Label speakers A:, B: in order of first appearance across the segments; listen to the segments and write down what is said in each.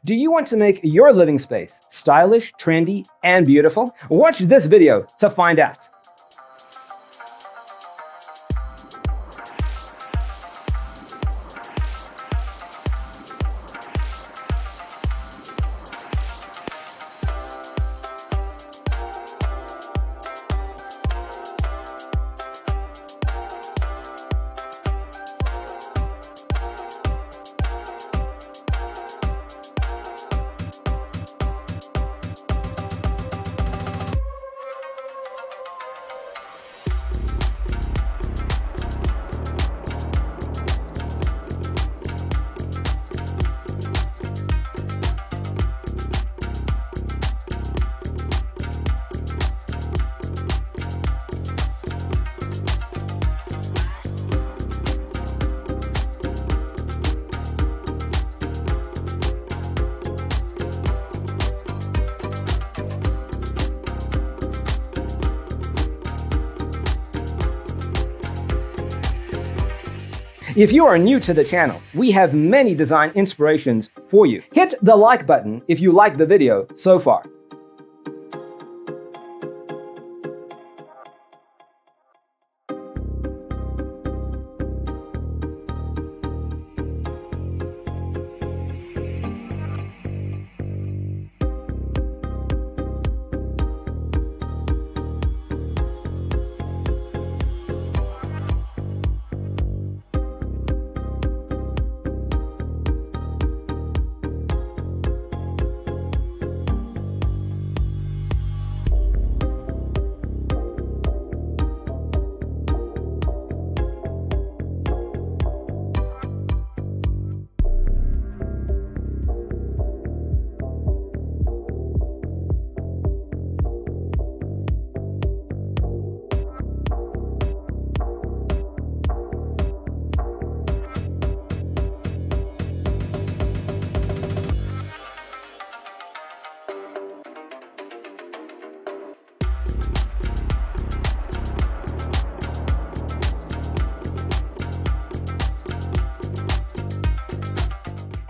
A: Do you want to make your living space stylish, trendy, and beautiful? Watch this video to find out. If you are new to the channel, we have many design inspirations for you. Hit the like button if you like the video so far.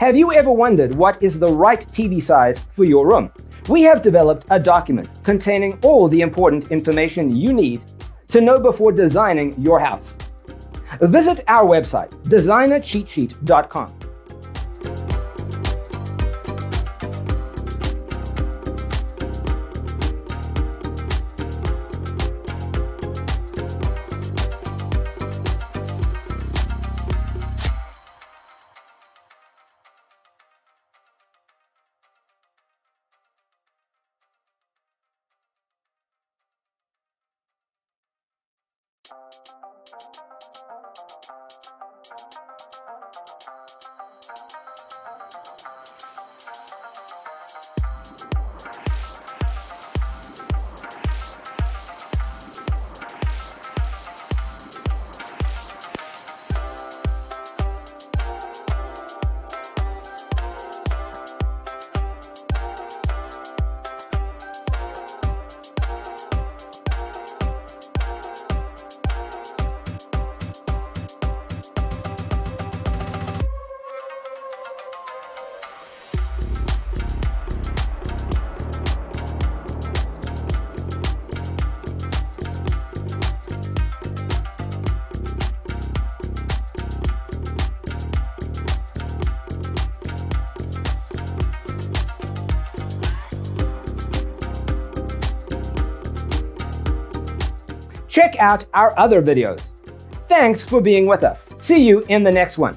A: Have you ever wondered what is the right TV size for your room? We have developed a document containing all the important information you need to know before designing your house. Visit our website, designercheatsheet.com. Check out our other videos. Thanks for being with us. See you in the next one.